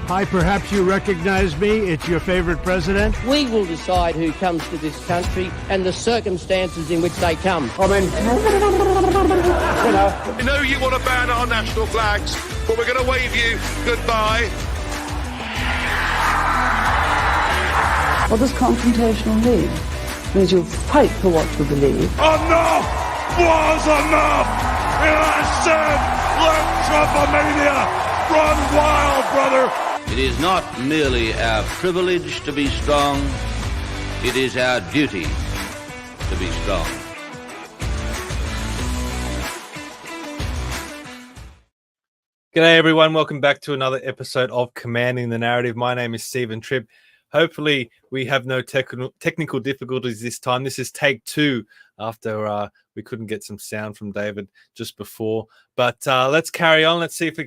Hi, perhaps you recognize me. It's your favorite president. We will decide who comes to this country and the circumstances in which they come. I mean, I know you want to ban our national flags, but we're going to wave you goodbye. What does confrontational mean? It means you fight for what you believe. Enough was enough! And I said, let Trumpomania run wild, brother! It is not merely our privilege to be strong, it is our duty to be strong. G'day everyone, welcome back to another episode of Commanding the Narrative. My name is Stephen Tripp. Hopefully we have no technical difficulties this time. This is take two after we couldn't get some sound from David just before. But let's carry on. Let's see if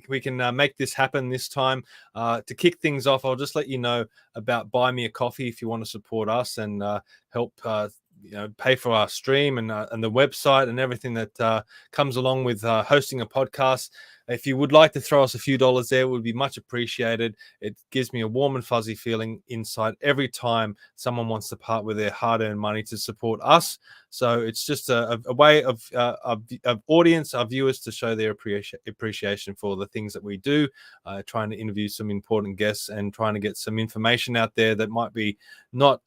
we can make this happen this time. To kick things off, I'll just let you know about Buy Me a Coffee if you want to support us and help pay for our stream and the website and everything that comes along with hosting a podcast. If you would like to throw us a few dollars there, it would be much appreciated. It gives me a warm and fuzzy feeling inside every time someone wants to part with their hard-earned money to support us. So it's just a way of audience, our viewers, to show their appreciation for the things that we do, trying to interview some important guests and trying to get some information out there that might be not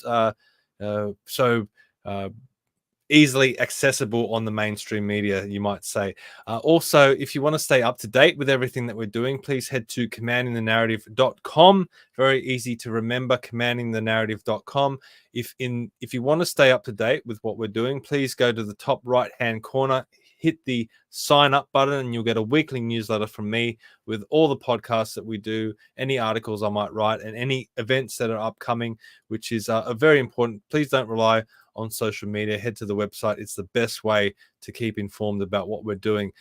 so easily accessible on the mainstream media, you might say. Also, if you want to stay up to date with everything that we're doing, please head to commandingthenarrative.com. Very easy to remember, commandingthenarrative.com. If you want to stay up to date with what we're doing, please go to the top right hand corner, hit the sign up button, and you'll get a weekly newsletter from me with all the podcasts that we do, any articles I might write, and any events that are upcoming, which is very important. Please don't rely on social media. Head to the website. It's the best way to keep informed about what we're doing,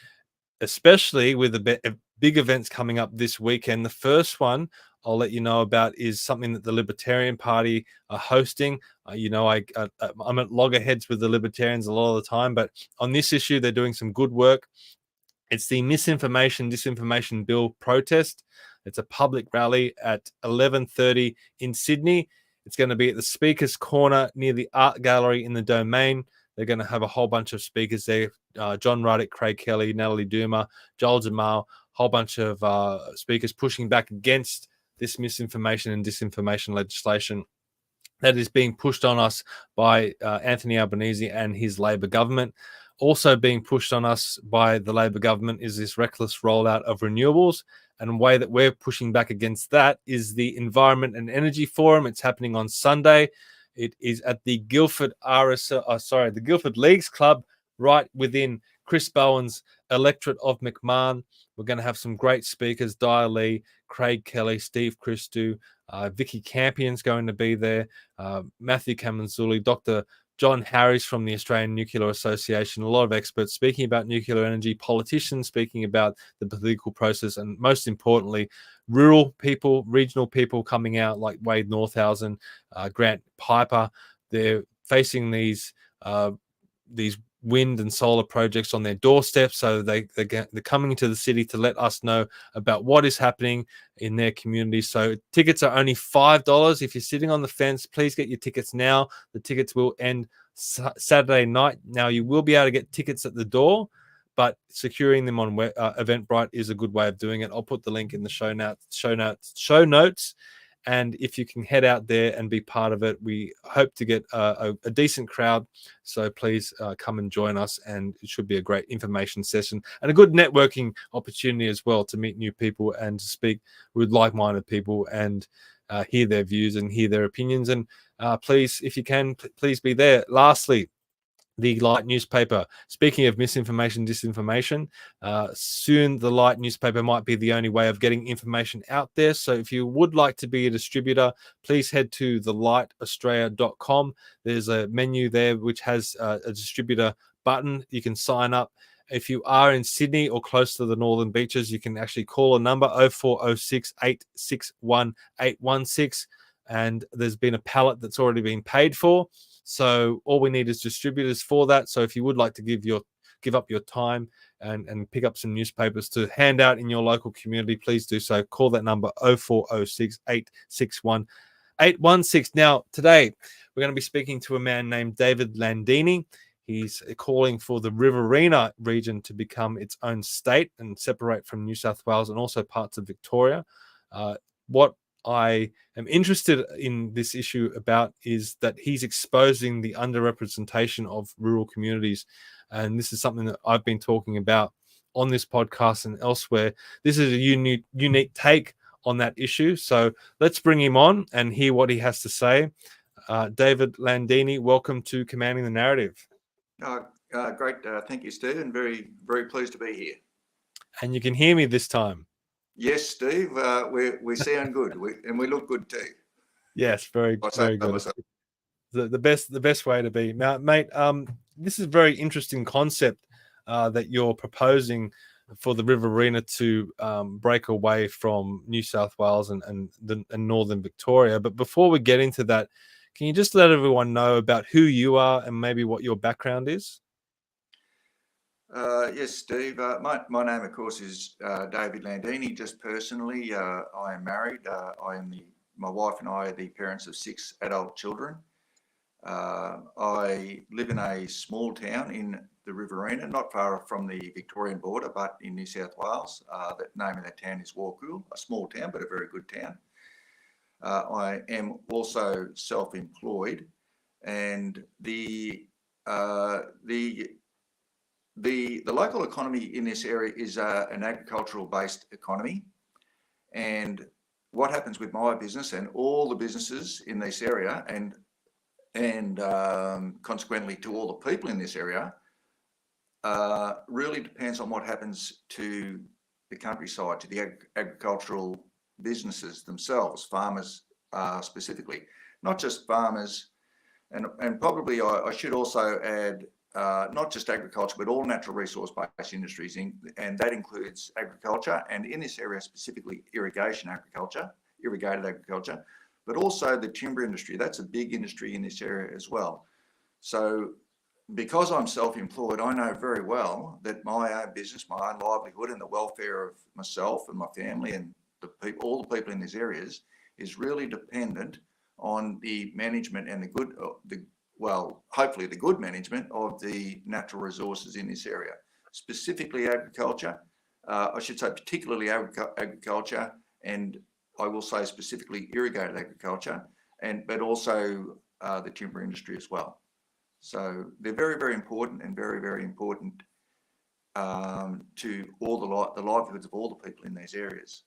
especially with the big events coming up this weekend. The first one I'll let you know about is something that the Libertarian Party are hosting. I'm at loggerheads with the Libertarians a lot of the time, but on this issue, they're doing some good work. It's the Disinformation Bill protest. It's a public rally at 11:30 in Sydney. It's going to be at the Speaker's Corner near the Art Gallery in the Domain. They're going to have a whole bunch of speakers there. John Ruddick, Craig Kelly, Natalie Duma, Joel Jamal, whole bunch of speakers pushing back against this misinformation and disinformation legislation that is being pushed on us by Anthony Albanese and his Labor government. Also being pushed on us by the Labor government is this reckless rollout of renewables. And a way that we're pushing back against that is the Environment and Energy Forum. It's happening on Sunday. It is at the Guildford Leagues Club, right within Chris Bowen's electorate of McMahon. We're going to have some great speakers: Dyer Lee, Craig Kelly, Steve Christou, Vicky Campion's going to be there, Matthew Kamanzuli, Dr. John Harris from the Australian Nuclear Association, a lot of experts speaking about nuclear energy, politicians speaking about the political process, and most importantly, rural people, regional people coming out like Wade Northhausen, Grant Piper. They're facing these wind and solar projects on their doorstep, so they're coming into the city to let us know about what is happening in their community. So tickets are only $5. If you're sitting on the fence, please get your tickets now. The tickets will end Saturday night. Now, you will be able to get tickets at the door, but securing them on Eventbrite is a good way of doing it. I'll put the link in the show notes. And if you can head out there and be part of it, we hope to get a decent crowd. So please come and join us. And it should be a great information session and a good networking opportunity as well, to meet new people and to speak with like-minded people and hear their views and hear their opinions. And please, if you can, please be there. Lastly, the Light newspaper. Speaking of misinformation, disinformation, soon the Light newspaper might be the only way of getting information out there. So if you would like to be a distributor, please head to thelighaustralia.com. There's a menu there which has a distributor button. You can sign up. If you are in Sydney or close to the Northern Beaches, you can actually call a number 0406 861 816, and there's been a pallet that's already been paid for. So all we need is distributors for that. So if you would like to give your give up your time and pick up some newspapers to hand out in your local community, please do so. Call that number 0406 861 816. Now, today we're going to be speaking to a man named David Landini. He's calling for the Riverina region to become its own state and separate from New South Wales and also parts of Victoria. What I am interested in this issue about is that he's exposing the underrepresentation of rural communities. And this is something that I've been talking about on this podcast and elsewhere. This is a unique take on that issue. So let's bring him on and hear what he has to say. David Landini, welcome to Commanding the Narrative. Great. Thank you, Steve, and very, very pleased to be here. And you can hear me this time. Yes, Steve, we sound good, and we look good too. Yes, very good. The best way to be. Now, mate, this is a very interesting concept that you're proposing for the Riverina to break away from New South Wales and Northern Victoria. But before we get into that, can you just let everyone know about who you are and maybe what your background is? Yes, Steve. My name, of course, is David Landini. Just personally, I am married. My wife and I are the parents of 6 adult children. I live in a small town in the Riverina, not far from the Victorian border, but in New South Wales. The name of that town is Wollongong, a small town, but a very good town. I am also self-employed, and the local economy in this area is an agricultural-based economy. And what happens with my business and all the businesses in this area, and consequently to all the people in this area, really depends on what happens to the countryside, to the agricultural businesses themselves, farmers specifically, not just farmers, and probably I should also add not just agriculture, but all natural resource-based industries, and that includes agriculture, and in this area specifically irrigated agriculture, but also the timber industry. That's a big industry in this area as well. So because I'm self-employed, I know very well that my own business, my own livelihood, and the welfare of myself and my family and all the people in these areas is really dependent on the management and hopefully the good management of the natural resources in this area, specifically agriculture. I should say particularly agriculture, and I will say specifically irrigated agriculture, but also the timber industry as well. So they're very, very important and very, very important to all the livelihoods of all the people in these areas.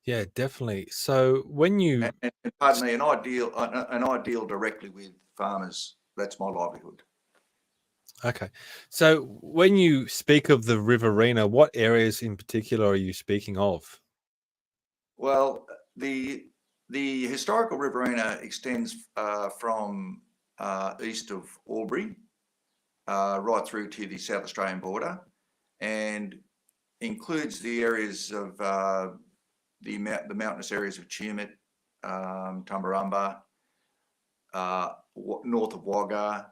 Yeah, definitely. So when you and pardon me, and I deal directly with farmers. That's my livelihood. Okay, so when you speak of the Riverina, what areas in particular are you speaking of? Well, the historical Riverina extends from east of Albury right through to the South Australian border, and includes the areas of the mountainous areas of Tumut, Tumbarumba, north of Wagga,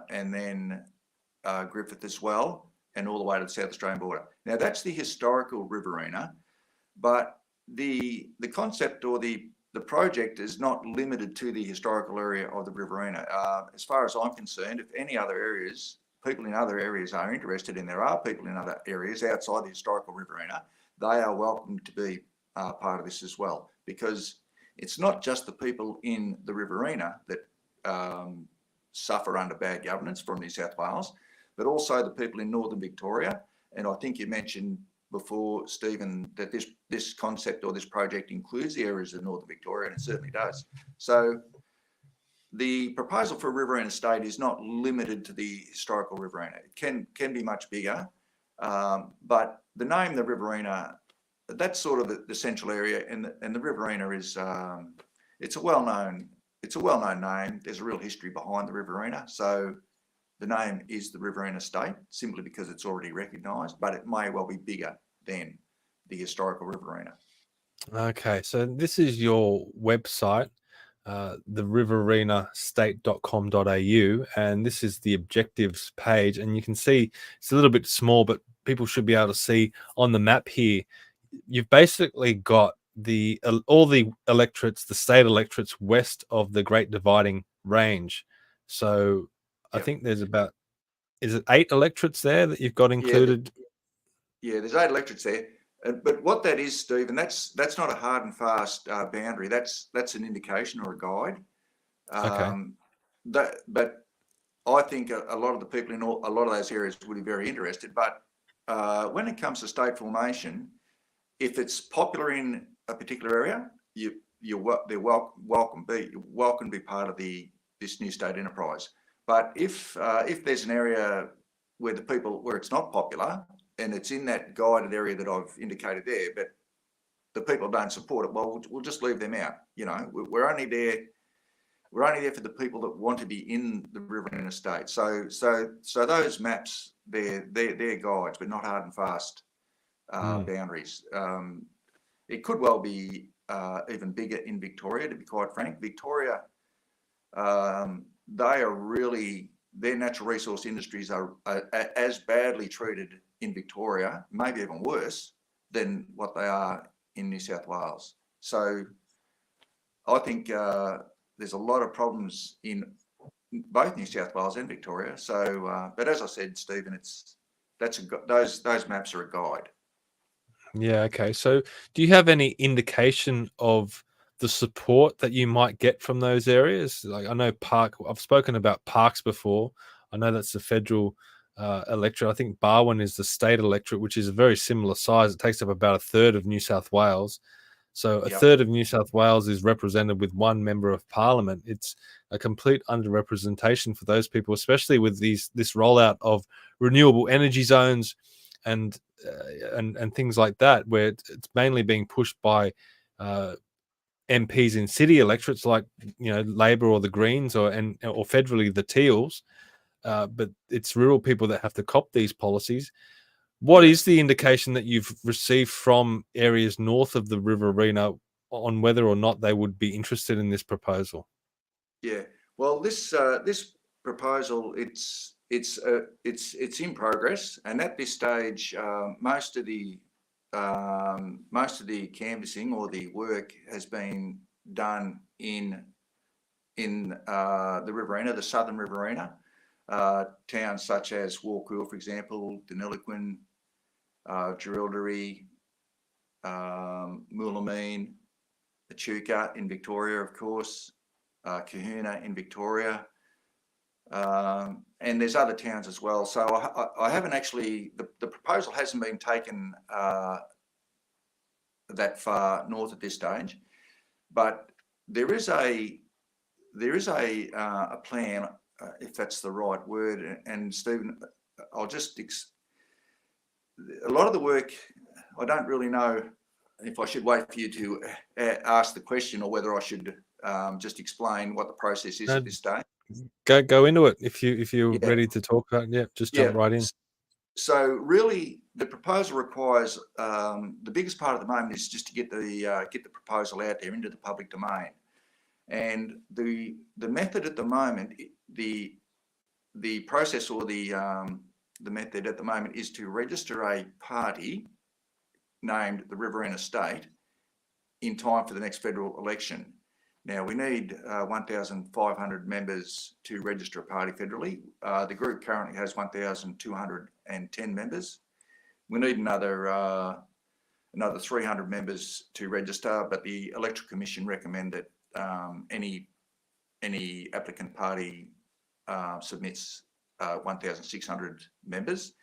and then Griffith as well, and all the way to the South Australian border. Now that's the historical Riverina, but the concept or the project is not limited to the historical area of the Riverina. As far as I'm concerned, if any other areas, people in other areas are interested, and there are people in other areas outside the historical Riverina, they are welcome to be part of this as well, because it's not just the people in the Riverina that suffer under bad governance from New South Wales, but also the people in Northern Victoria. And I think you mentioned before, Stephen, that this concept or this project includes the areas of Northern Victoria, and it certainly does. So the proposal for a Riverina state is not limited to the historical Riverina. It can be much bigger, but the name, the Riverina, that's sort of the central area, and the Riverina is it's a well-known name. There's a real history behind the Riverina, so the name is the Riverina State simply because it's already recognised, but it may well be bigger than the historical Riverina. Okay, so this is your website. the Riverina state.com.au, and this is the objectives page, and you can see it's a little bit small, but people should be able to see on the map here. You've basically got all the electorates, the state electorates west of the Great Dividing Range. So I think there's about, is it 8 electorates there that you've got included? Yeah, there's 8 electorates there. But what that is, Stephen, that's not a hard and fast boundary. That's an indication or a guide. Okay. But I think a lot of the people in a lot of those areas would be very interested. But when it comes to state formation, if it's popular in a particular area, they're welcome to be part of this new state enterprise. But if there's an area where it's not popular and it's in that guided area that I've indicated there, but the people don't support it, well, we'll just leave them out. You know, we're only there for the people that want to be in the Riverina state. So those maps, they're guides, but not hard and fast boundaries. It could well be even bigger in Victoria, to be quite frank. Victoria, their natural resource industries are as badly treated in Victoria, maybe even worse, than what they are in New South Wales. So I think there's a lot of problems in both New South Wales and Victoria. So, but as I said, Stephen, those maps are a guide. Yeah. Okay. So do you have any indication of the support that you might get from those areas? Like, I know I've spoken about Parks before. I know that's the federal electorate. I think Barwon is the state electorate, which is a very similar size. It takes up about a third of New South Wales. So a third of New South Wales is represented with one member of parliament. It's a complete underrepresentation for those people, especially with this rollout of renewable energy zones and things like that, where it's mainly being pushed by MPs in city electorates like, you know, Labor or the Greens or federally the Teals, but it's rural people that have to cop these policies. What is the indication that you've received from areas north of the Riverina on whether or not they would be interested in this proposal? Yeah, well, this proposal, it's in progress, and at this stage, most of the canvassing or the work has been done in the Riverina, the southern Riverina, towns such as Walkhill, for example, Deniliquin, Jerilderie, Moolameen, Echuca in Victoria, of course, Kahuna in Victoria, and there's other towns as well. So I haven't actually, the proposal hasn't been taken that far north at this stage, but there is a plan, if that's the right word. And Stephen, I'll just a lot of the work, I don't really know if I should wait for you to ask the question or whether I should just explain what the process is at this stage. Go into it if you're ready to talk about it. Yeah, just jump right in. So really, the proposal requires the biggest part at the moment is just to get the proposal out there into the public domain, and the method at the moment, the process or the method at the moment is to register a party named the Riverina State in time for the next federal election. Now, we need 1,500 members to register a party federally. The group currently has 1,210 members. We need another 300 members to register, but the Electoral Commission recommend that any applicant party submits 1,600 members.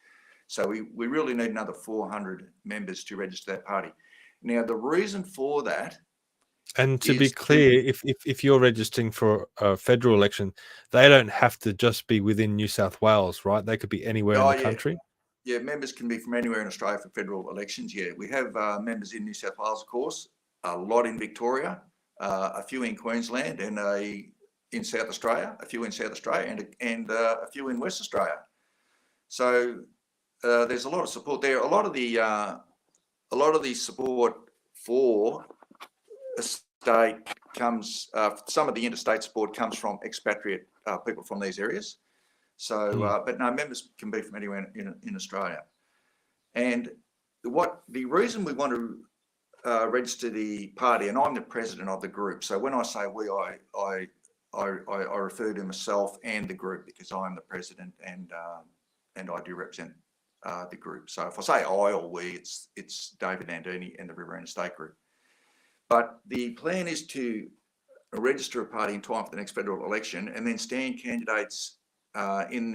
So we really need another 400 members to register that party. Now, the reason for that, and to be clear, if you're registering for a federal election, they don't have to just be within New South Wales, right? They could be anywhere in the country. Yeah, members can be from anywhere in Australia for federal elections. Yeah, we have members in New South Wales, of course, a lot in Victoria, a few in Queensland, and in South Australia, a few in South Australia, and a few in West Australia. So there's a lot of support there. A lot of the support for a state comes, some of the interstate support comes from expatriate people from these areas. So, but no, members can be from anywhere in Australia. And the reason we want to register the party, and I'm the president of the group. So when I say we, I refer to myself and the group because I'm the president and I do represent the group. So if I say I or we, it's David Landini and the Riverina State Group. But the plan is to register a party in time for the next federal election and then stand candidates in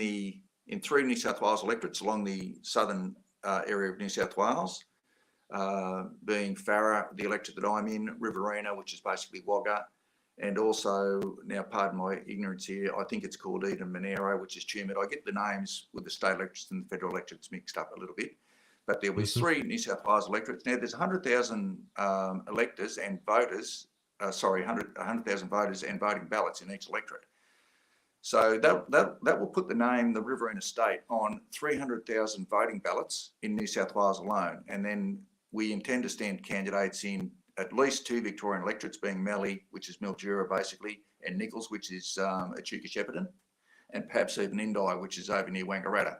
3 New South Wales electorates along the southern area of New South Wales, being Farrer, the electorate that I'm in, Riverina, which is basically Wagga, and also, now pardon my ignorance here, I think it's called Eden Monero, which is Tumut. I get the names with the state electorates and the federal electorates mixed up a little bit, but there was 3 New South Wales electorates. Now there's 100,000 electors and voters, 100,000 voters and voting ballots in each electorate. So that will put the name, the Riverina State, on 300,000 voting ballots in New South Wales alone. And then we intend to stand candidates in at least 2 Victorian electorates, being Mallee, which is Mildura basically, and Nichols, which is Echuca Shepparton, and perhaps even Indi, which is over near Wangaratta.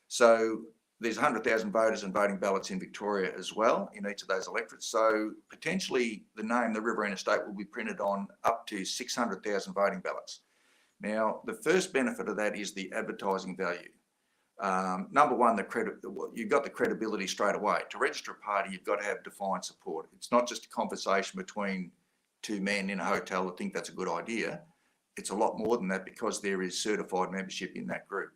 So there's 100,000 voters and voting ballots in Victoria as well in each of those electorates. So potentially the name, the Riverina State, will be printed on up to 600,000 voting ballots. Now, the first benefit of that is the advertising value. Number one, you've got the credibility straight away. To register a party, you've got to have defined support. It's not just a conversation between 2 men in a hotel that think that's a good idea. It's a lot more than that because there is certified membership in that group.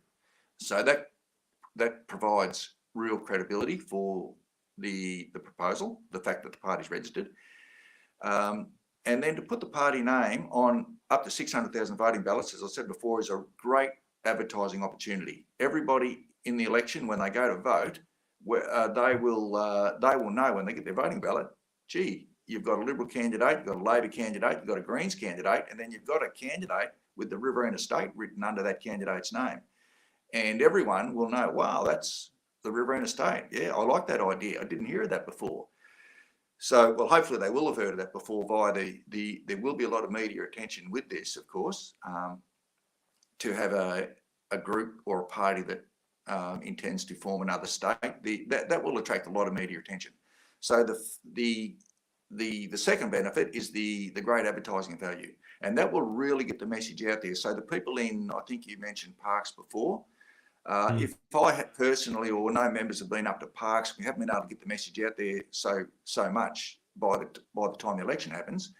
So that provides real credibility for the proposal, the fact that the party's registered. And then to put the party name on up to 600,000 voting ballots, as I said before, is a great advertising opportunity. Everybody in the election, when they go to vote, they will know when they get their voting ballot, gee, you've got a Liberal candidate, you've got a Labor candidate, you've got a Greens candidate, and then you've got a candidate with the Riverina State written under that candidate's name. And everyone will know, wow, that's the Riverina State. Yeah, I like that idea. I didn't hear of that before. So, well, hopefully they will have heard of that before via there will be a lot of media attention with this, of course, to have a group or a party that intends to form another state. That will attract a lot of media attention. So the second benefit is the great advertising value, and that will really get the message out there. So the people in, I think you mentioned Parks before, if I had personally, or no members have been up to Parks, we haven't been able to get the message out there so much by the time the election happens.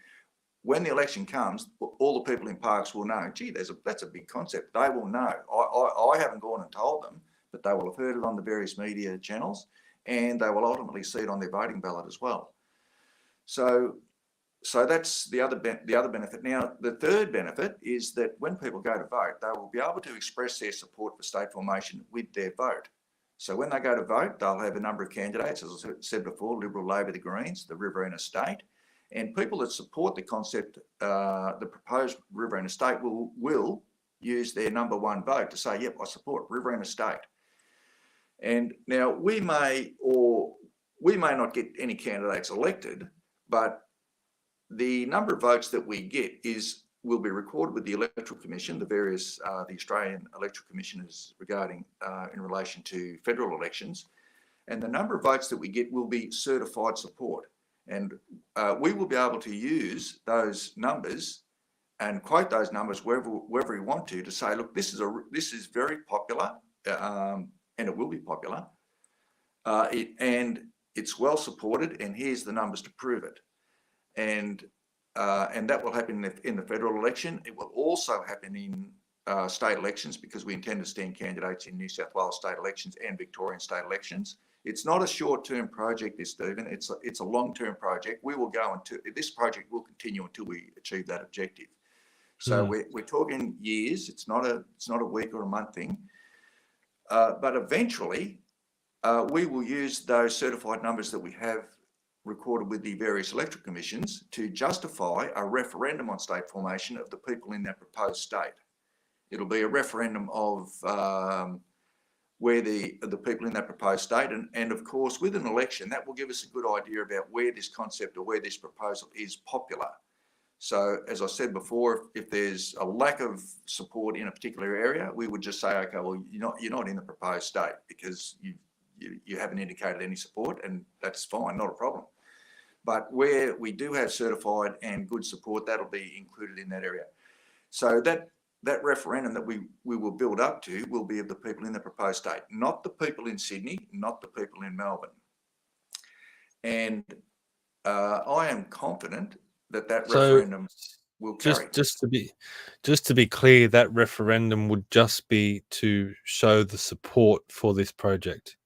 When the election comes, all the people in Parks will know, gee, that's a big concept. They will know. I haven't gone and told them, but they will have heard it on the various media channels, and they will ultimately see it on their voting ballot as well. So that's the other benefit. Now, the third benefit is that when people go to vote, they will be able to express their support for state formation with their vote. So when they go to vote, they'll have a number of candidates, as I said before, Liberal, Labor, the Greens, the Riverina State, and people that support the concept, the proposed Riverina State will use their number one vote to say, yep, I support Riverina State. And now we may not get any candidates elected, but the number of votes that we get will be recorded with the Electoral Commission, the Australian Electoral Commissioners regarding in relation to federal elections, and the number of votes that we get will be certified support. And we will be able to use those numbers and quote those numbers wherever we want to say, look, this is very popular, and it will be popular, and it's well supported, and here's the numbers to prove it. And that will happen in the federal election. It will also happen in state elections because we intend to stand candidates in New South Wales state elections and Victorian state elections. It's not a short-term project, this, Stephen. It's a long-term project. We will go until this project will continue until we achieve that objective. So we're talking years. It's not a week or a month thing. But eventually, we will use those certified numbers that we have recorded with the various electoral commissions to justify a referendum on state formation of the people in that proposed state. It'll be a referendum of where the people in that proposed state, and of course with an election that will give us a good idea about where this concept or where this proposal is popular. So as I said before, if there's a lack of support in a particular area, we would just say, okay, well, you're not in the proposed state because you haven't indicated any support, and that's fine, not a problem. But where we do have certified and good support, that'll be included in that area. So that referendum that we will build up to will be of the people in the proposed state, not the people in Sydney, not the people in Melbourne. And I am confident that referendum will carry. Just to be clear, that referendum would just be to show the support for this project.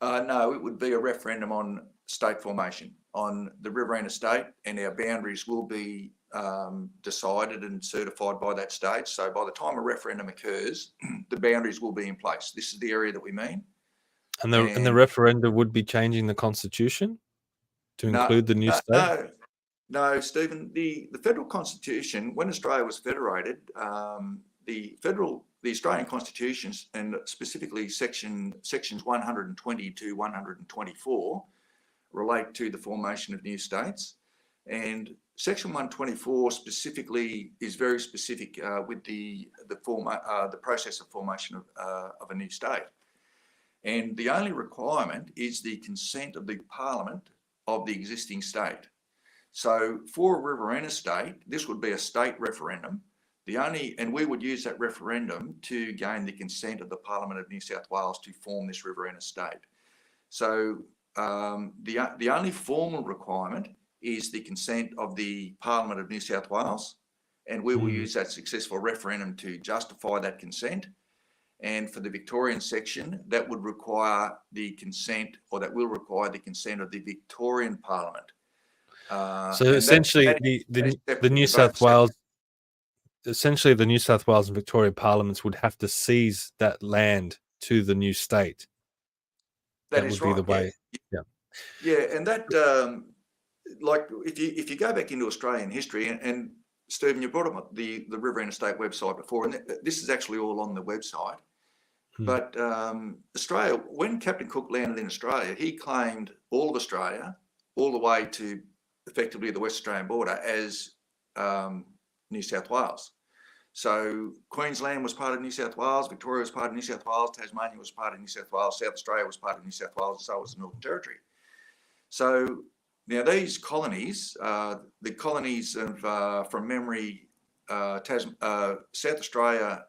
No, it would be a referendum on state formation, on the Riverina state, and our boundaries will be decided and certified by that state. So by the time a referendum occurs, the boundaries will be in place. This is the area that we mean. And the referendum would be changing the constitution to include the new state? No, Stephen, the federal constitution, when Australia was federated, the Australian constitutions, and specifically sections 120 to 124, relate to the formation of new states. And section 124 specifically is very specific with the process of formation of a new state. And the only requirement is the consent of the Parliament of the existing state. So for a Riverina state, this would be a state referendum. And we would use that referendum to gain the consent of the Parliament of New South Wales to form this Riverina state. So the only formal requirement is the consent of the Parliament of New South Wales, and we will use that successful referendum to justify that consent. And for the Victorian section, that would require the consent, or that will require the consent of the Victorian Parliament. So essentially, the New South Wales, essentially the New South Wales and Victoria parliaments would have to seize that land to the new state. That would be the way. Yeah, and that, like, if you go back into Australian history, and Stephen, you brought up the Riverina State website before, and this is actually all on the website. But Australia, when Captain Cook landed in Australia, he claimed all of Australia, all the way to effectively the West Australian border, as New South Wales. So Queensland was part of New South Wales, Victoria was part of New South Wales, Tasmania was part of New South Wales, South Australia was part of New South Wales, and so was the Northern Territory. So now these colonies, the colonies of, from memory, South Australia,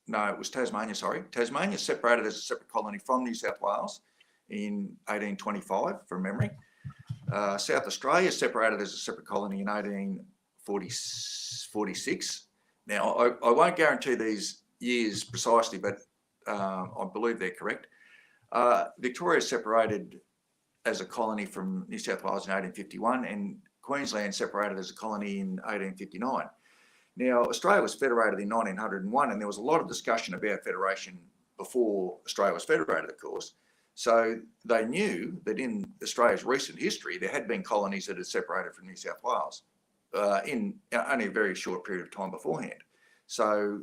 no, it was Tasmania, sorry. Tasmania separated as a separate colony from New South Wales in 1825, from memory. South Australia separated as a separate colony in 1846. Now, I won't guarantee these years precisely, but I believe they're correct. Victoria separated as a colony from New South Wales in 1851, and Queensland separated as a colony in 1859. Now, Australia was federated in 1901, and there was a lot of discussion about federation before Australia was federated, of course. So they knew that in Australia's recent history, there had been colonies that had separated from New South Wales in only a very short period of time beforehand. So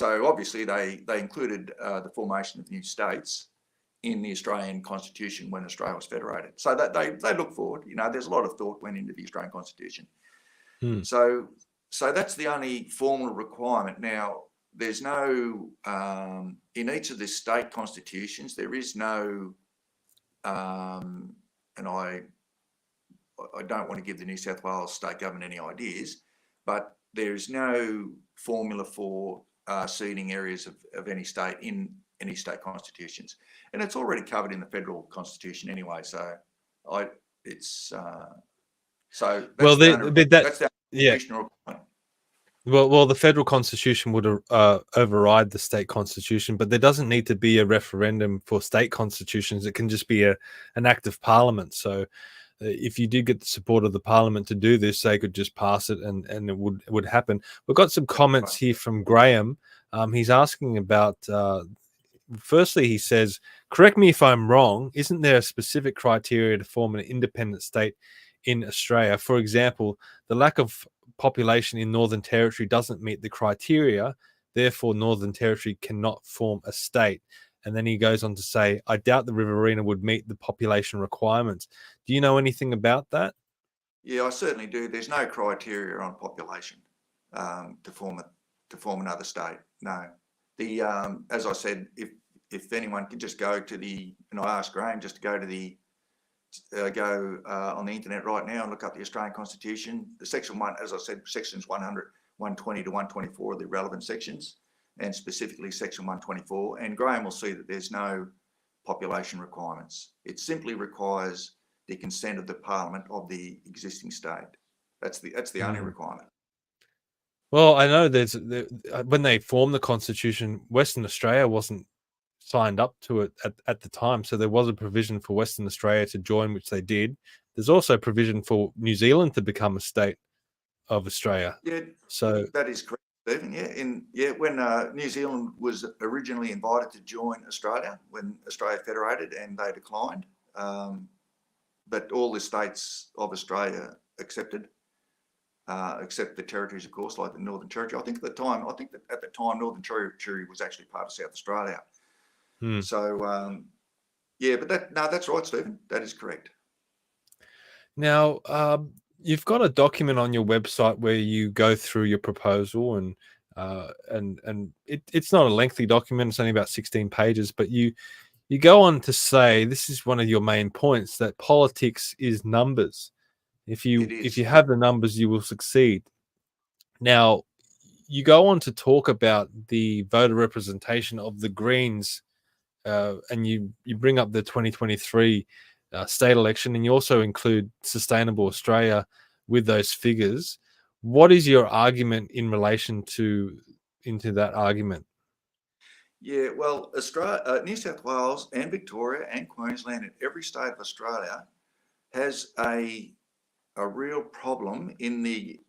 obviously they included the formation of new states in the Australian Constitution when Australia was federated. So that they look forward. You know, there's a lot of thought went into the Australian Constitution. So that's the only formal requirement. Now, there's no, in each of the state constitutions, there is no, and I don't want to give the New South Wales state government any ideas, but there is no formula for seating areas of any state in any state constitutions. And it's already covered in the federal constitution anyway. So that's the requirement. Well, the federal constitution would override the state constitution, but there doesn't need to be a referendum for state constitutions. It can just be an act of parliament. So if you did get the support of the parliament to do this, they could just pass it and it would happen. We've got some comments here from Graham. He's asking about, firstly, he says, correct me if I'm wrong, isn't there a specific criteria to form an independent state in Australia? For example, the lack of population in Northern Territory doesn't meet the criteria, therefore Northern Territory cannot form a state. And then he goes on to say, I doubt the Riverina would meet the population requirements. Do you know anything about that? Yeah, I certainly do. There's no criteria on population to form another state. No. The as I said, if anyone can just go to and I asked Graham just to go to on the internet right now and look up the Australian Constitution. The section 1, as I said, sections 100, 120 to 124 are the relevant sections, and specifically section 124. And Graham will see that there's no population requirements. It simply requires the consent of the Parliament of the existing state. That's the only requirement. Well, I know when they formed the Constitution, Western Australia wasn't signed up to it at the time, so there was a provision for Western Australia to join, which they did. There's also provision for New Zealand to become a state of Australia. Yeah, so that is correct, Stephen. When New Zealand was originally invited to join Australia, when Australia federated, and they declined, but all the states of Australia accepted, except the territories, of course, like the Northern Territory. I think that at the time, Northern Territory was actually part of South Australia. So, but that's right, Stephen. That is correct. Now, you've got a document on your website where you go through your proposal, and it's not a lengthy document. It's only about 16 pages, but you go on to say, this is one of your main points, that politics is numbers. If you have the numbers, you will succeed. Now, you go on to talk about the voter representation of the Greens, and you bring up the 2023 state election, and you also include Sustainable Australia with those figures. What is your argument in relation into that argument? Yeah, well, Australia, New South Wales and Victoria and Queensland and every state of Australia has a real problem in the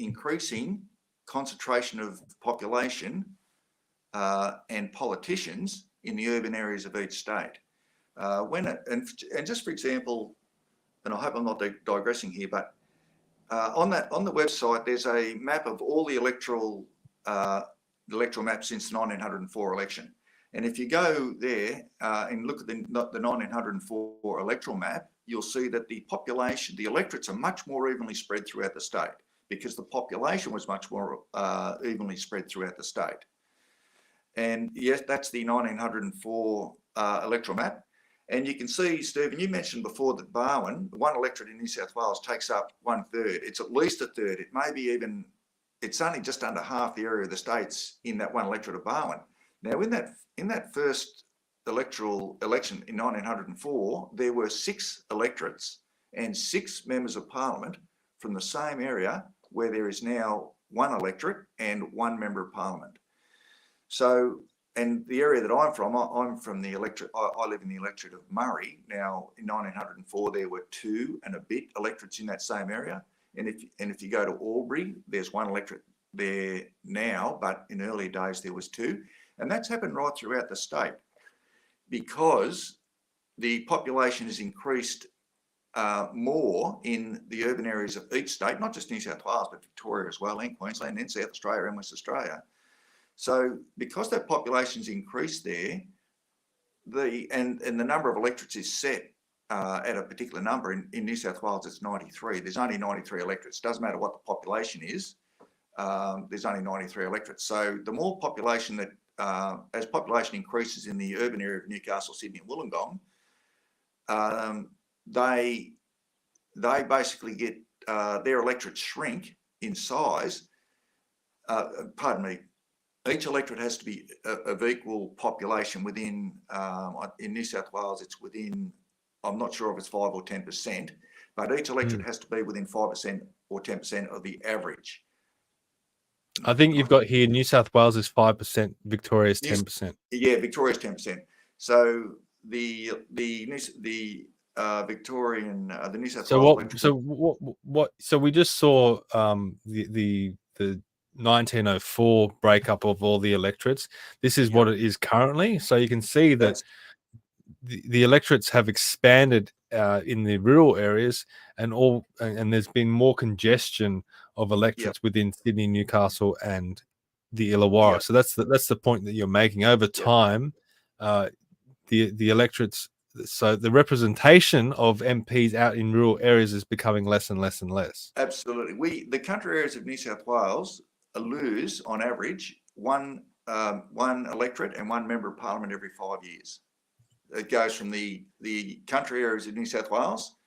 increasing concentration of population and politicians in the urban areas of each state. And just for example, and I hope I'm not digressing here, but on the website there's a map of all the electoral maps since the 1904 election. And if you go there and look at the 1904 electoral map, you'll see that the population, the electorates are much more evenly spread throughout the state, because the population was much more evenly spread throughout the state. And yes, that's the 1904 electoral map. And you can see, Stephen, you mentioned before that Barwon, one electorate in New South Wales, takes up 1/3. It's at least a third. It may be even, it's only just under half the area of the states in that one electorate of Barwon. Now, in that first electoral election in 1904, there were 6 electorates and 6 members of parliament from the same area, where there is now 1 electorate and 1 member of parliament. So, and the area that I'm from the electorate, I live in the electorate of Murray. Now, in 1904, there were 2 and a bit electorates in that same area. And if you go to Albury, there's 1 electorate there now, but in earlier days there was 2. And that's happened right throughout the state, because the population has increased more in the urban areas of each state, not just New South Wales, but Victoria as well, and Queensland, and South Australia and West Australia. So because that population's increased there, and the number of electorates is set at a particular number. In New South Wales, it's 93. There's only 93 electorates. Doesn't matter what the population is. There's only 93 electorates. So the more population that, as population increases in the urban area of Newcastle, Sydney and Wollongong, they basically get their electorates shrink in size. Pardon me. Each electorate has to be of equal population within, in New South Wales, it's within, I'm not sure if it's 5 or 10%, but each electorate has to be within 5% or 10% of the average. I think you've got here, New South Wales is 5%, Victoria is 10%. Yeah, Victoria's 10%. So the Victorian, the New South Wales. So we just saw the 1904 breakup of all the electorates. This is what it is currently. So you can see that the electorates have expanded in the rural areas, and there's been more congestion of electorates within Sydney, Newcastle, and the Illawarra. So that's the point that you're making. Over time, the electorates so the representation of MPs out in rural areas is becoming less and less and less. Absolutely. The country areas of New South Wales lose, on average, one electorate and one member of parliament every 5 years. It goes from the country areas of New South Wales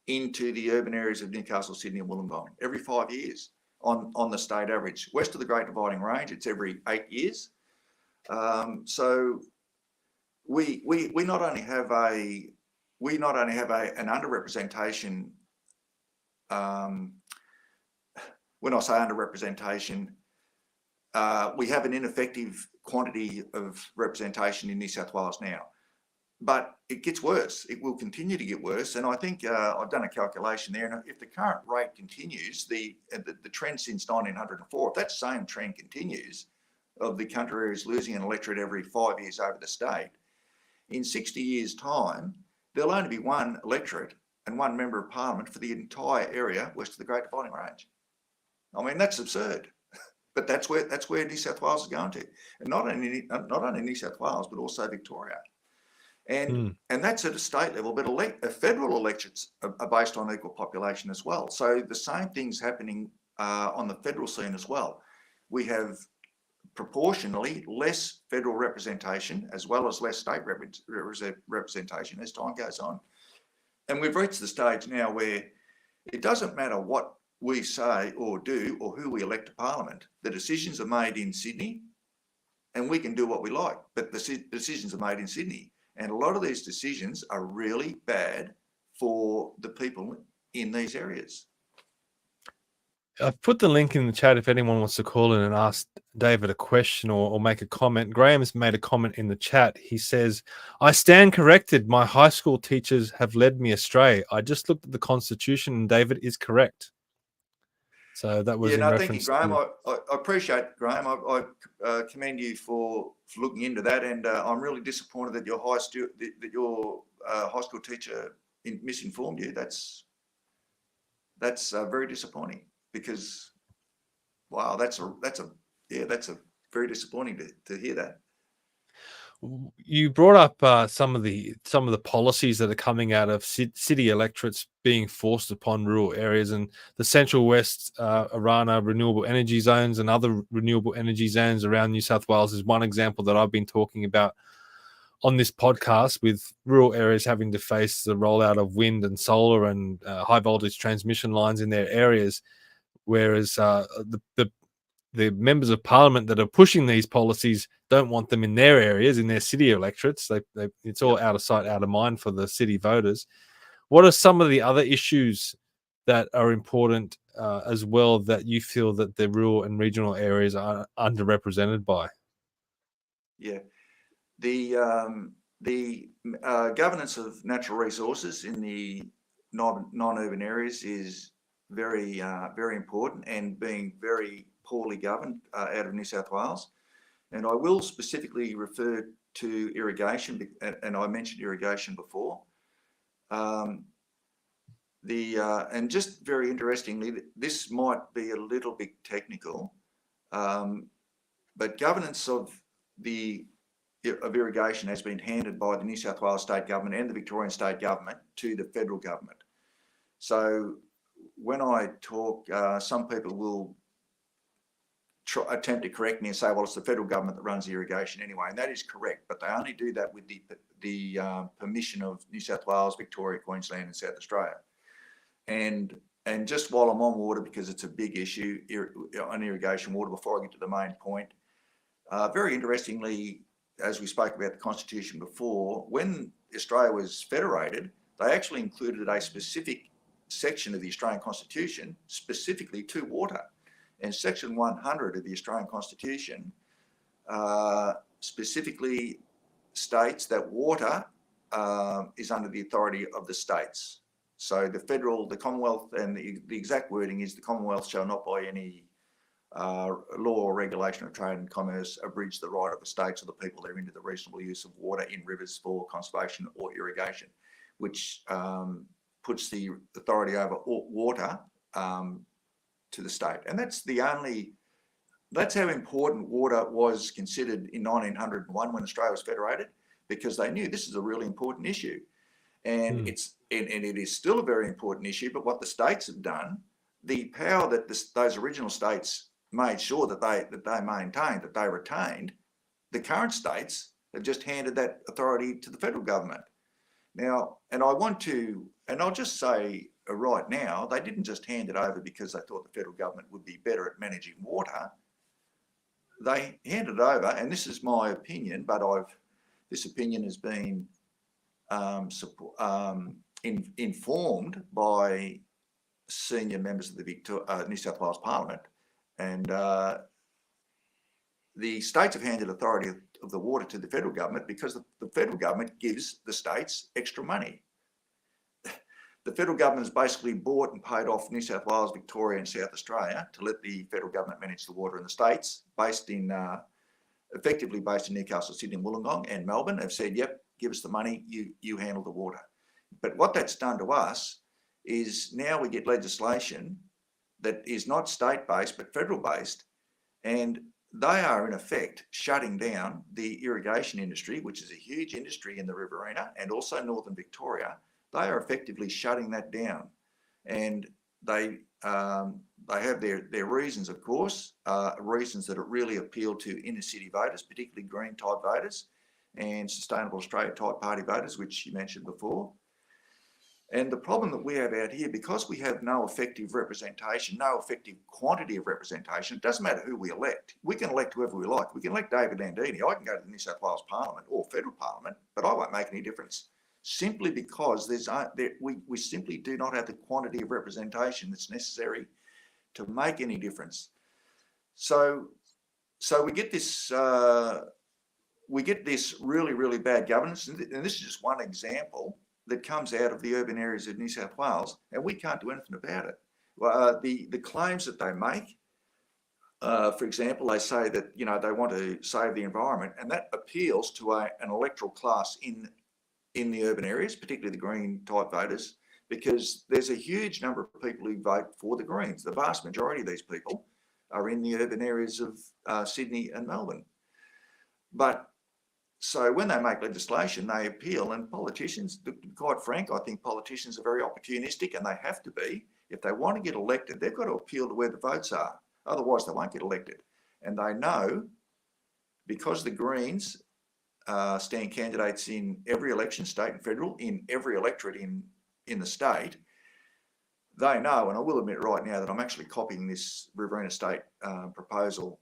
into the urban areas of Newcastle, Sydney and Wollongong every 5 years on the state average. West of the Great Dividing Range, it's every 8 years. So we not only have an underrepresentation. When I say underrepresentation, we have an ineffective quantity of representation in New South Wales now, but it gets worse. It will continue to get worse, and I think I've done a calculation there. And if the current rate continues, the trend since 1904, if that same trend continues, of the country areas losing an electorate every 5 years over the state, in 60 years' time, there'll only be one electorate and one member of parliament for the entire area west of the Great Dividing Range. I mean, that's absurd, but that's where New South Wales is going to, and not only New South Wales, but also Victoria, and that's at a state level. But federal electorates are based on equal population as well. So the same thing's happening on the federal scene as well. We have proportionally less federal representation as well as less state representation as time goes on. And we've reached the stage now where it doesn't matter what we say or do or who we elect to parliament. The decisions are made in Sydney and we can do what we like, but the decisions are made in Sydney. And a lot of these decisions are really bad for the people in these areas. I've put the link in the chat if anyone wants to call in and ask David a question or make a comment. Graham has made a comment in the chat. He says, I stand corrected. My high school teachers have led me astray. I just looked at the Constitution and David is correct. So that was thank you, Graham. I appreciate it, Graham. I commend you for looking into that, and I'm really disappointed that your high school teacher misinformed you. That's very disappointing. Because, wow, that's very disappointing to hear that. You brought up some of the policies that are coming out of city electorates being forced upon rural areas, and the Central West Arana renewable energy zones and other renewable energy zones around New South Wales is one example that I've been talking about on this podcast, with rural areas having to face the rollout of wind and solar and high voltage transmission lines in their areas. Whereas the members of parliament that are pushing these policies don't want them in their areas, in their city electorates. It's all out of sight, out of mind for the city voters. What are some of the other issues that are important as well that you feel that the rural and regional areas are underrepresented by? Yeah, the governance of natural resources in the non-urban areas is very important and being very poorly governed out of New South Wales. And I will specifically refer to irrigation, and I mentioned irrigation before. And just very interestingly, this might be a little bit technical, but governance of irrigation has been handed by the New South Wales state government and the Victorian state government to the federal government. So when I talk, some people will attempt to correct me and say, well, it's the federal government that runs the irrigation anyway, and that is correct, but they only do that with the permission of New South Wales, Victoria, Queensland and South Australia. And just while I'm on water, because it's a big issue on irrigation water, before I get to the main point, very interestingly, as we spoke about the Constitution before, when Australia was federated, they actually included a specific section of the Australian Constitution specifically to water, and section 100 of the Australian Constitution specifically states that water is under the authority of the states. So the Commonwealth, and the exact wording is, the Commonwealth shall not by any law or regulation of trade and commerce abridge the right of the states or the people therein to the reasonable use of water in rivers for conservation or irrigation, which puts the authority over water to the state. And that's how important water was considered in 1901 when Australia was federated, because they knew this is a really important issue. And it is still a very important issue. But what the states have done, the power that those original states made sure that they maintained, that they retained, the current states have just handed that authority to the federal government. Now, and I'll just say right now, they didn't just hand it over because they thought the federal government would be better at managing water. They handed it over, and this is my opinion, but this opinion has been informed by senior members of the New South Wales Parliament, and the states have handed authority of the water to the federal government because the federal government gives the states extra money. The federal government has basically bought and paid off New South Wales, Victoria and South Australia to let the federal government manage the water in the states, effectively based in Newcastle, Sydney and Wollongong and Melbourne, have said, yep, give us the money, you handle the water. But what that's done to us is now we get legislation that is not state-based but federal-based, and they are in effect shutting down the irrigation industry, which is a huge industry in the Riverina and also northern Victoria. They are effectively shutting that down, and they have their reasons, of course, reasons that really appeal to inner city voters, particularly Green type voters and Sustainable Australia type party voters, which you mentioned before. And the problem that we have out here, because we have no effective representation, no effective quantity of representation, it doesn't matter who we elect. We can elect whoever we like. We can elect David Landini. I can go to the New South Wales Parliament or federal parliament, but I won't make any difference, simply because we simply do not have the quantity of representation that's necessary to make any difference. So we get this really, really bad governance, and this is just one example that comes out of the urban areas of New South Wales, and we can't do anything about it. The claims that they make, for example, they say that they want to save the environment, and that appeals to an electoral class in the urban areas, particularly the Green type voters, because there's a huge number of people who vote for the Greens. The vast majority of these people are in the urban areas of Sydney and Melbourne. But so when they make legislation, they appeal, and politicians, to be quite frank, I think politicians are very opportunistic, and they have to be. If they want to get elected, they've got to appeal to where the votes are. Otherwise, they won't get elected. And they know, because the Greens stand candidates in every election, state and federal, in every electorate in the state, they know, and I will admit right now that I'm actually copying this Riverina state proposal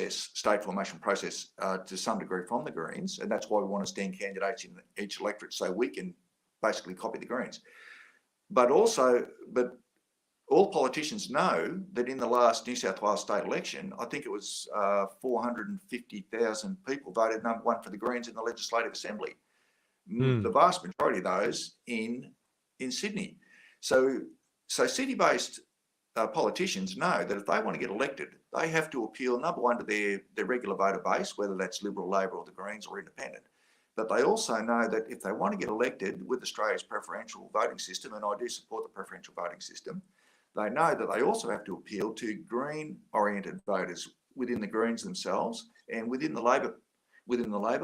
state formation process to some degree from the Greens, and that's why we want to stand candidates in each electorate so we can basically copy the Greens. But all politicians know that in the last New South Wales state election, I think it was 450,000 people voted number one for the Greens in the Legislative Assembly. The vast majority of those in Sydney. So city-based politicians know that if they want to get elected, they have to appeal, number one, to their regular voter base, whether that's Liberal, Labor or the Greens or Independent. But they also know that if they want to get elected with Australia's preferential voting system, and I do support the preferential voting system, they know that they also have to appeal to Green-oriented voters within the Greens themselves and within the Labor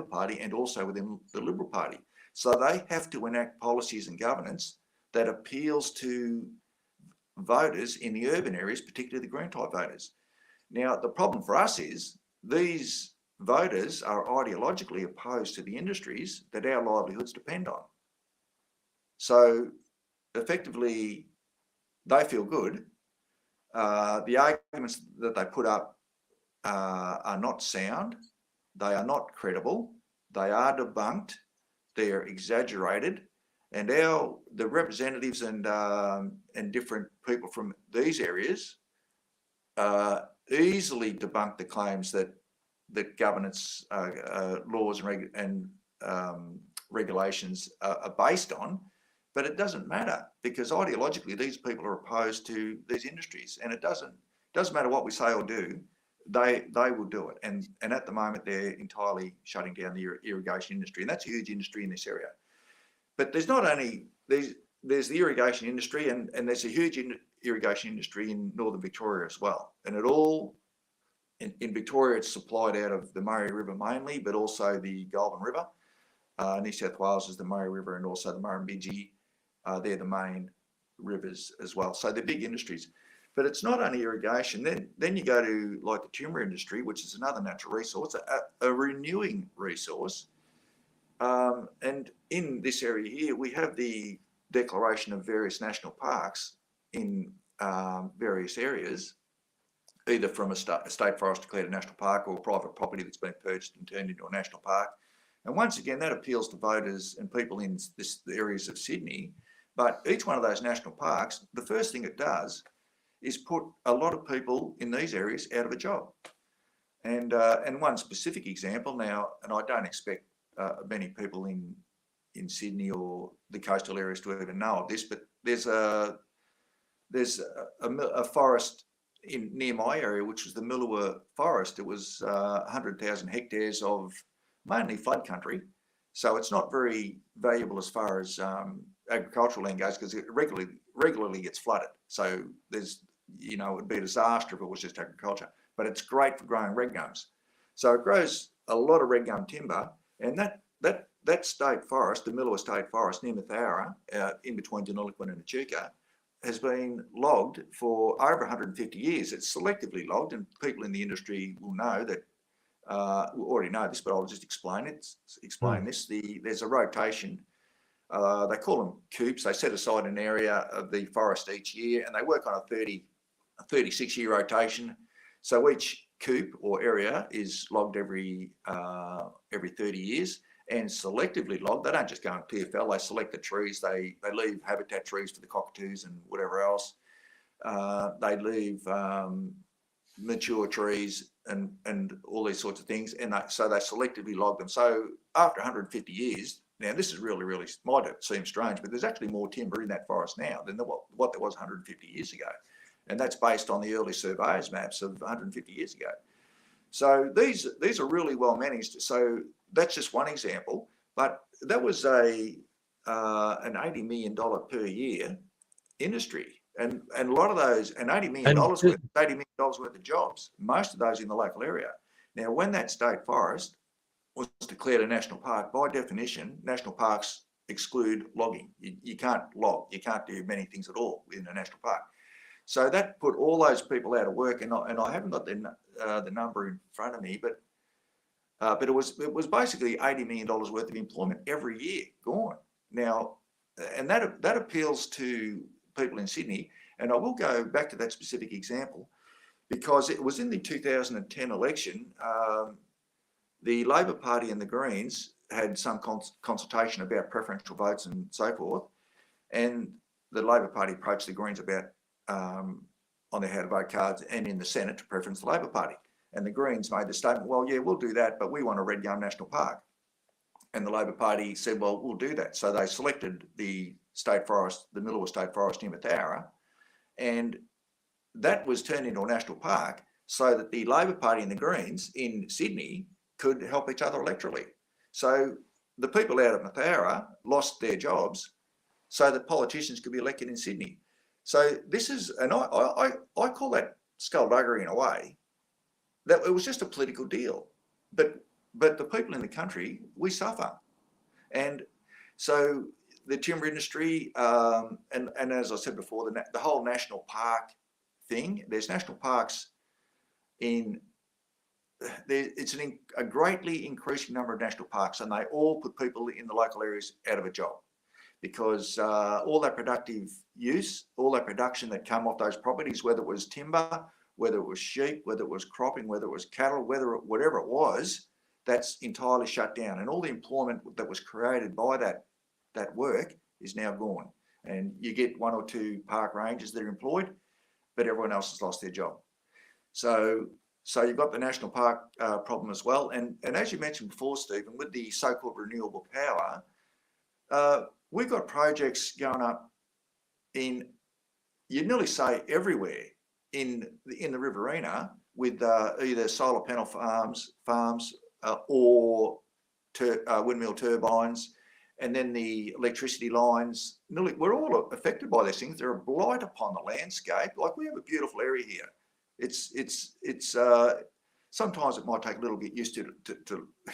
Party and also within the Liberal Party. So they have to enact policies and governance that appeals to voters in the urban areas, particularly the Green type voters. Now, the problem for us is these voters are ideologically opposed to the industries that our livelihoods depend on. So effectively, they feel good. The arguments that they put up are not sound. They are not credible. They are debunked. They are exaggerated. And the representatives and different people from these areas easily debunk the claims that governance laws and regulations are based on. But it doesn't matter, because ideologically these people are opposed to these industries, and it doesn't matter what we say or do. They will do it, and at the moment they're entirely shutting down the irrigation industry, and that's a huge industry in this area. But there's not only there's the irrigation industry, and there's a huge irrigation industry in northern Victoria as well. And it all in Victoria, it's supplied out of the Murray River mainly, but also the Goulburn River. New South Wales is the Murray River and also the Murrumbidgee. They're the main rivers as well. So they're big industries. But it's not only irrigation. Then you go to like the timber industry, which is another natural resource, a renewing resource. And in this area here, we have the declaration of various national parks in various areas, either from a state forest declared a national park or private property that's been purchased and turned into a national park. And once again, that appeals to voters and people in the areas of Sydney. But each one of those national parks, the first thing it does is put a lot of people in these areas out of a job. And one specific example now, and I don't expect many people in Sydney or the coastal areas to even know of this, but there's a forest near my area, which was the Millua Forest. It was 100,000 hectares of mainly flood country. So it's not very valuable as far as agricultural land goes, because it regularly gets flooded. So there's, it would be a disaster if it was just agriculture, but it's great for growing red gums. So it grows a lot of red gum timber, and that state forest, the Millua State Forest near Mathara, in between Deniliquin and Echuca, has been logged for over 150 years. It's selectively logged, and people in the industry will know that, already know this, but I'll just explain this. There's a rotation. They call them coops. They set aside an area of the forest each year, and they work on a 36-year rotation. So each coop or area is logged every 30 years and selectively logged. They don't just go on TFL. They select the trees. They leave habitat trees for the cockatoos and whatever else. They leave mature trees and all these sorts of things. And so they selectively log them. So after 150 years, now this is really, might seem strange, but there's actually more timber in that forest now than what there was 150 years ago. And that's based on the early surveyors maps of 150 years ago. So these are really well managed. So that's just one example, but that was an $80 million per year industry. And a lot of those, and $80 million worth of jobs, most of those in the local area. Now, when that state forest was declared a national park, by definition, national parks exclude logging. You can't log, you can't do many things at all in a national park. So that put all those people out of work, and I haven't got the number in front of me, but it was basically $80 million worth of employment every year gone. Now, and that appeals to people in Sydney, and I will go back to that specific example because it was in the 2010 election. The Labor Party and the Greens had some consultation about preferential votes and so forth, and the Labor Party approached the Greens about on their how to vote cards and in the Senate to preference the Labor Party. And the Greens made the statement, well, yeah, we'll do that, but we want a Red Gum National Park. And the Labor Party said, well, we'll do that. So they selected the state forest, the Millua State Forest near Mathara, and that was turned into a national park so that the Labor Party and the Greens in Sydney could help each other electorally. So the people out of Mathara lost their jobs so that politicians could be elected in Sydney. So this is, and I call that skullduggery in a way, that it was just a political deal. But the people in the country, we suffer. And so the timber industry, and as I said before, the whole national park thing, there's national parks it's a greatly increasing number of national parks, and they all put people in the local areas out of a job because all that productive use, all that production that come off those properties, whether it was timber, whether it was sheep, whether it was cropping, whether it was cattle, whatever it was, that's entirely shut down. And all the employment that was created by that work is now gone. And you get one or two park rangers that are employed, but everyone else has lost their job. So you've got the national park problem as well. And as you mentioned before, Stephen, with the so-called renewable power, we've got projects going up in, you'd nearly say everywhere in the Riverina with either solar panel farms or windmill turbines, and then the electricity lines. Nearly, we're all affected by these things. They're a blight upon the landscape. Like, we have a beautiful area here. It's sometimes it might take a little bit used to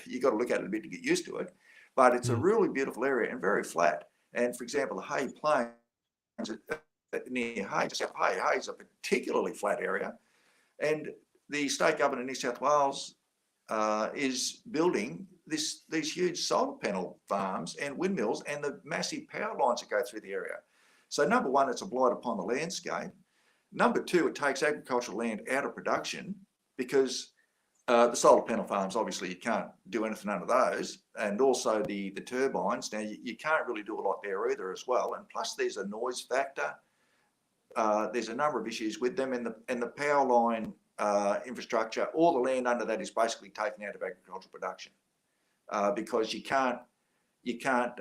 you got to look at it a bit to get used to it, but it's a really beautiful area and very flat. And for example, the Hay Plains near Hay, just Hay is a particularly flat area, and the state government of New South Wales is building these huge solar panel farms and windmills and the massive power lines that go through the area. So number one, it's a blight upon the landscape. Number two, it takes agricultural land out of production because the solar panel farms, obviously you can't do anything under those. And also the turbines, now you can't really do a lot there either as well. And plus there's a noise factor. There's a number of issues with them, and the power line infrastructure, all the land under that is basically taken out of agricultural production because you can't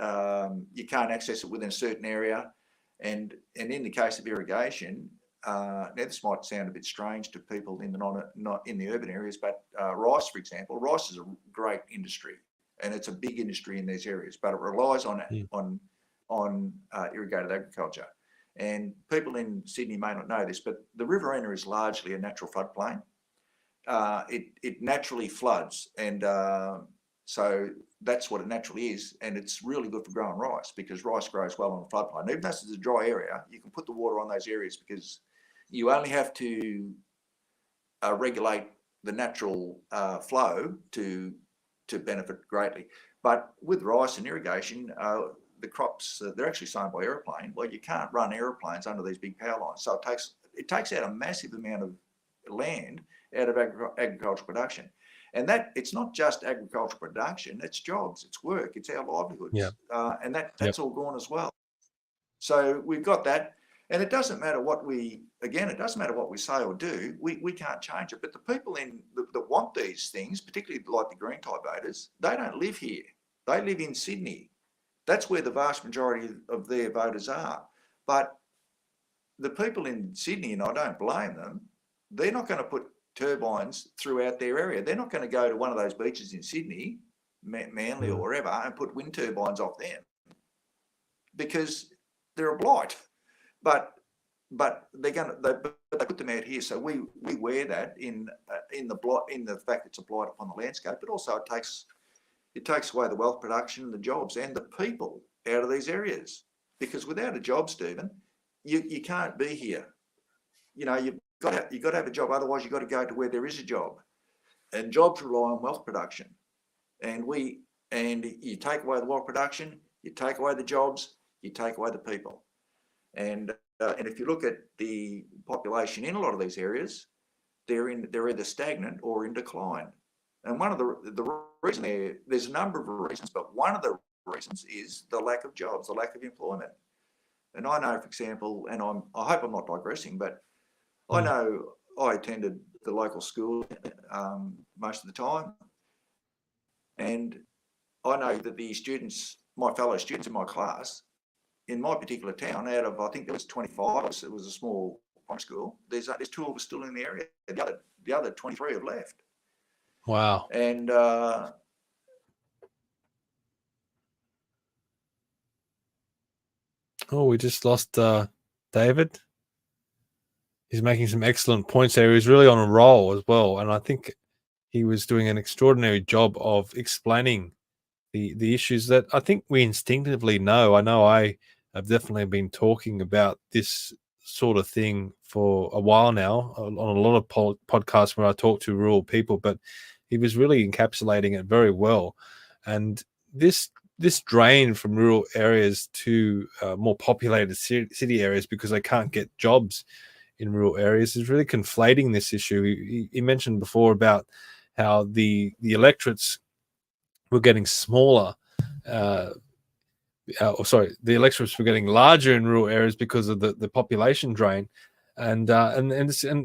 access it within a certain area. And in the case of irrigation, now this might sound a bit strange to people in the not in the urban areas, but rice, for example, rice is a great industry and it's a big industry in these areas, but it relies on irrigated agriculture. And people in Sydney may not know this, but the Riverina is largely a natural floodplain. It naturally floods, and so that's what it naturally is. And it's really good for growing rice because rice grows well on a floodplain. Even though this is a dry area, you can put the water on those areas because you only have to regulate the natural flow to benefit greatly. But with rice and irrigation, the crops, they're actually sown by aeroplane. Well, you can't run aeroplanes under these big power lines. So it takes out a massive amount of land out of agricultural production. And that it's not just agricultural production, it's jobs, it's work, it's our livelihoods. Yeah. And that's all gone as well. So we've got that. And it doesn't matter what we say or do, we can't change it. But the people that want these things, particularly like the green type voters, they don't live here. They live in Sydney. That's where the vast majority of their voters are. But the people in Sydney, and I don't blame them, they're not going to put turbines throughout their area. They're not going to go to one of those beaches in Sydney, Manly or wherever, and put wind turbines off them because they're a blight. But they put them out here. So we wear that in the fact it's a blight upon the landscape, but also it takes away the wealth production, the jobs, and the people out of these areas. Because without a job, Stephen, you can't be here. You know, you've got to have a job. Otherwise, you've got to go to where there is a job. And jobs rely on wealth production. And you take away the wealth production, you take away the jobs, you take away the people. And if you look at the population in a lot of these areas, they're either stagnant or in decline. And one of the reasons there's a number of reasons, but one of the reasons is the lack of jobs, the lack of employment. And I know, for example, and I hope I'm not digressing, but I know I attended the local school most of the time, and I know that the students, my fellow students in my class, in my particular town, out of I think there was 25, it was a small primary school. There's 2 of us still in the area. The other 23 have left. Wow. And we just lost David. He's making some excellent points there. He was really on a roll as well, and I think he was doing an extraordinary job of explaining the issues that I think we instinctively know. I know I have definitely been talking about this sort of thing for a while now on a lot of podcasts where I talk to rural people, but he was really encapsulating it very well. And this drain from rural areas to more populated city areas because they can't get jobs in rural areas is really conflating this issue. He mentioned before about how the electorates were getting smaller. The electorates were getting larger in rural areas because of the population drain, and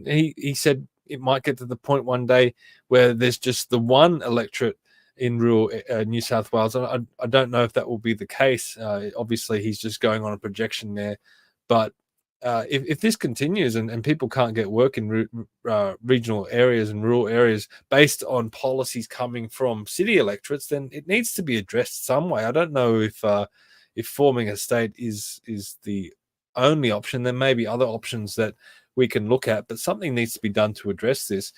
he said it might get to the point one day where there's just the one electorate in rural New South Wales. I don't know if that will be the case. Obviously, he's just going on a projection there, but if this continues and people can't get work in regional areas and rural areas based on policies coming from city electorates, then it needs to be addressed some way. I don't know if forming a state is the only option. There may be other options that we can look at, but something needs to be done to address this.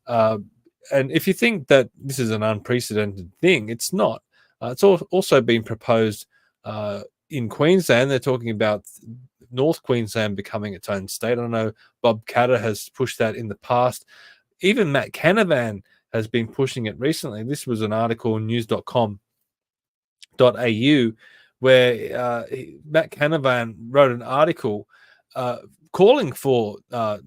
And if you think that this is an unprecedented thing, it's not. It's also been proposed in Queensland. They're talking about North Queensland becoming its own state. I know Bob Katter has pushed that in the past. Even Matt Canavan has been pushing it recently. This was an article on news.com.au where Matt Canavan wrote an article calling for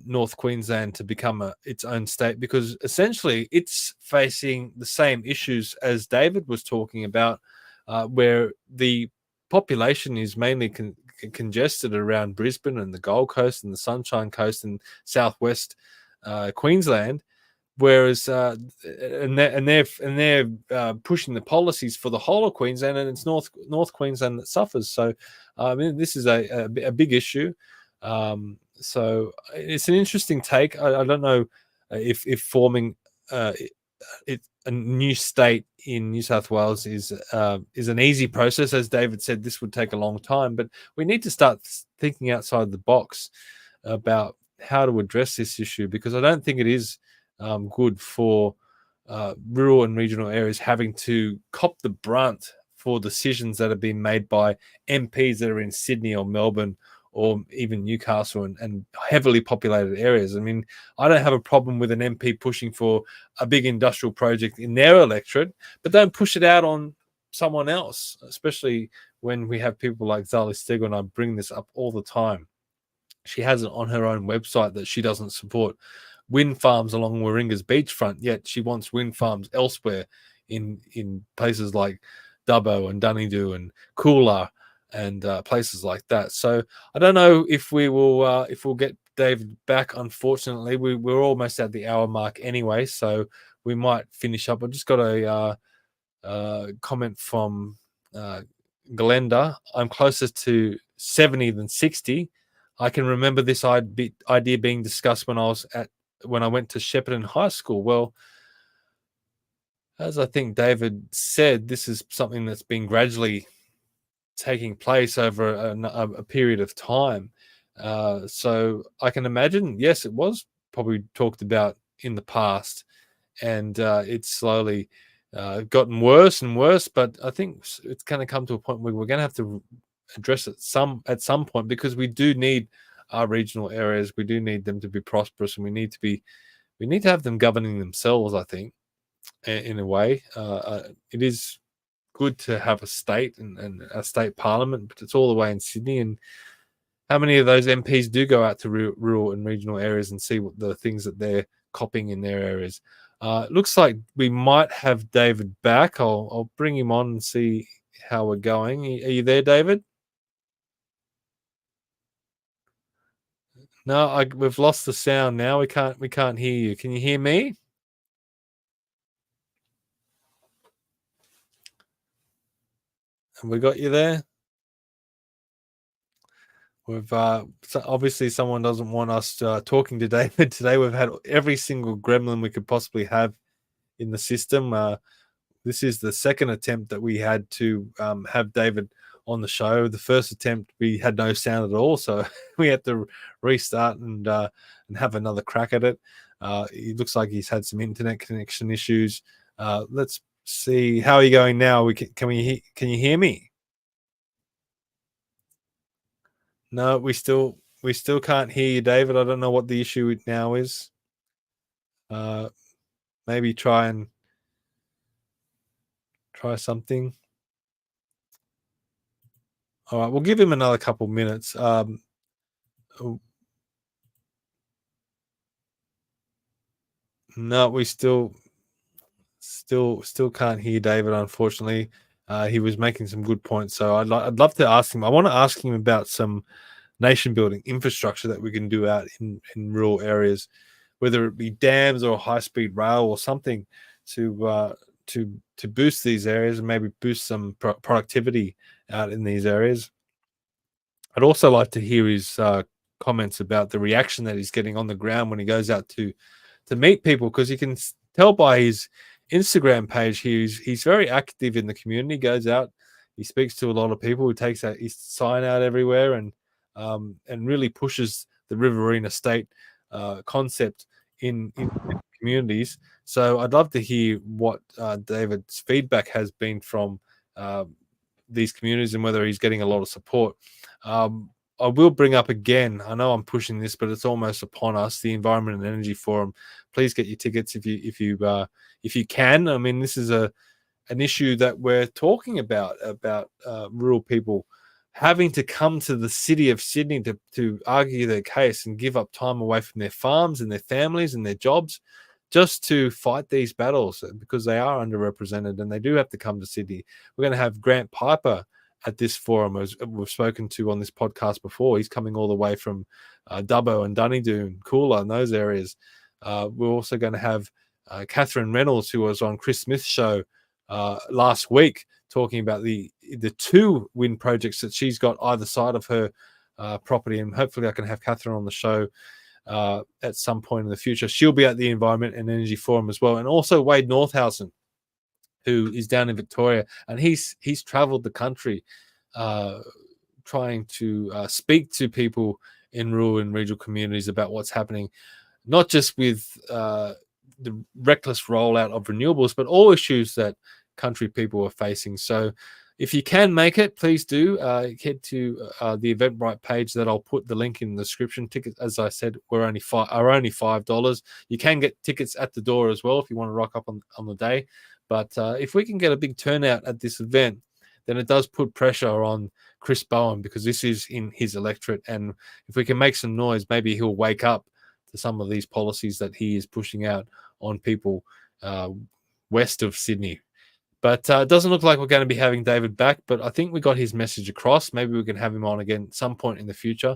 North Queensland to become its own state, because essentially it's facing the same issues as David was talking about, where the population is mainly congested around Brisbane and the Gold Coast and the Sunshine Coast and southwest Queensland. Whereas they're pushing the policies for the whole of Queensland, and it's North Queensland that suffers. So I mean, this is a big issue. So it's an interesting take. I don't know if forming a new state in New South Wales is an easy process. As David said, this would take a long time, but we need to start thinking outside the box about how to address this issue, because I don't think it is good for rural and regional areas having to cop the brunt for decisions that have been made by MPs that are in Sydney or Melbourne or even Newcastle and heavily populated areas. I mean, I don't have a problem with an MP pushing for a big industrial project in their electorate, but don't push it out on someone else, especially when we have people like Zali Steggall, and I bring this up all the time. She has it on her own website that she doesn't support wind farms along Warringa's beachfront, yet she wants wind farms elsewhere in places like Dubbo and Dunedoo and Coolah and places like that. So I don't know if we'll get David back. Unfortunately, we're almost at the hour mark anyway, so we might finish up. I just got a comment from Glenda. I'm closer to 70 than 60. I can remember this idea being discussed when I went to Shepparton High School. Well, as I think David said, this is something that's been gradually taking place over a period of time. So I can imagine, yes, it was probably talked about in the past, and it's slowly gotten worse and worse. But I think it's going to come to a point where we're going to have to address it at some point, because we do need our regional areas. We do need them to be prosperous, and we need to have them governing themselves, I think, in a way. It is good to have a state and a state parliament, but it's all the way in Sydney. And how many of those MPs do go out to rural and regional areas and see what the things that they're copying in their areas? It looks like we might have David back. I'll bring him on and see how we're going. Are you there, David? No, we've lost the sound now. We can't hear you. Can you hear me? Have we got you there? We've obviously someone doesn't want us talking to David today. We've had every single gremlin we could possibly have in the system. This is the second attempt that we had to have David on the show. The first attempt, we had no sound at all, so we had to restart and have another crack at it. It looks like he's had some internet connection issues. Let's see. How are you going now? Can you hear me? No, we still can't hear you, David. I don't know what the issue now is. Maybe try something. All right, we'll give him another couple minutes. No, we still can't hear David, unfortunately. He was making some good points, so I'd love to ask him. I want to ask him about some nation building infrastructure that we can do out in rural areas, whether it be dams or high speed rail or something to boost these areas and maybe boost some productivity out in these areas. I'd also like to hear his comments about the reaction that he's getting on the ground when he goes out to meet people, because you can tell by his Instagram page he's very active in the community. Goes out, he speaks to a lot of people, he takes his sign out everywhere, and really pushes the Riverina state concept in communities. So I'd love to hear what David's feedback has been from these communities and whether he's getting a lot of support. I will bring up again, I know I'm pushing this, but it's almost upon us, the Environment and Energy Forum. Please get your tickets if you can. I mean, this is an issue that we're talking about rural people having to come to the city of Sydney to argue their case and give up time away from their farms and their families and their jobs just to fight these battles, because they are underrepresented and they do have to come to Sydney. We're going to have Grant Piper at this forum, as we've spoken to on this podcast before. He's coming all the way from Dubbo and Dunedin, Coolah, and those areas. We're also going to have Catherine Reynolds, who was on Chris Smith's show last week, talking about the 2 wind projects that she's got either side of her property. And hopefully I can have Catherine on the show at some point in the future. She'll be at the Environment and Energy Forum as well. And also Wade Northhausen, who is down in Victoria, and he's traveled the country trying to speak to people in rural and regional communities about what's happening, not just with the reckless rollout of renewables, but all issues that country people are facing. So if you can make it, please do head to the Eventbrite page that I'll put the link in the description. Tickets, as I said, are only $5. You can get tickets at the door as well if you want to rock up on the day. But if we can get a big turnout at this event, then it does put pressure on Chris Bowen, because this is in his electorate. And if we can make some noise, maybe he'll wake up to some of these policies that he is pushing out on people west of Sydney. But it doesn't look like we're going to be having David back, but I think we got his message across. Maybe we can have him on again at some point in the future.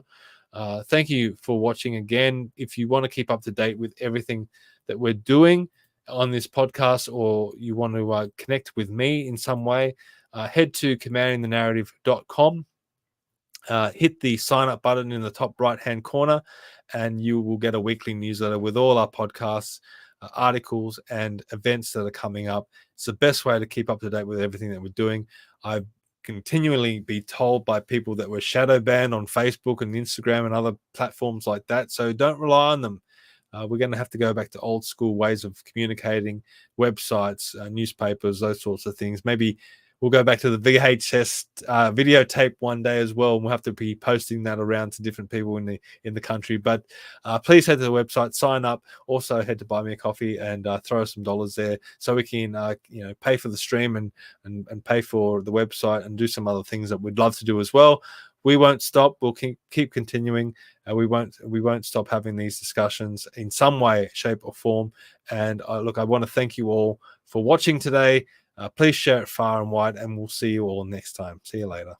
Thank you for watching again. If you want to keep up to date with everything that we're doing on this podcast, or you want to connect with me in some way, head to commandingthenarrative.com, hit the sign up button in the top right hand corner, and you will get a weekly newsletter with all our podcasts, articles and events that are coming up. It's the best way to keep up to date with everything that we're doing. I've continually be told by people that we're shadow banned on Facebook and Instagram and other platforms like that, so don't rely on them. We're going to have to go back to old school ways of communicating, websites, newspapers, those sorts of things. Maybe we'll go back to the VHS videotape one day as well, and we'll have to be posting that around to different people in the country. But please head to the website, sign up. Also head to Buy Me a Coffee and throw some dollars there so we can pay for the stream and pay for the website and do some other things that we'd love to do as well. We won't stop. We'll keep continuing. We won't stop having these discussions in some way, shape, or form. And I want to thank you all for watching today. Please share it far and wide, and we'll see you all next time. See you later.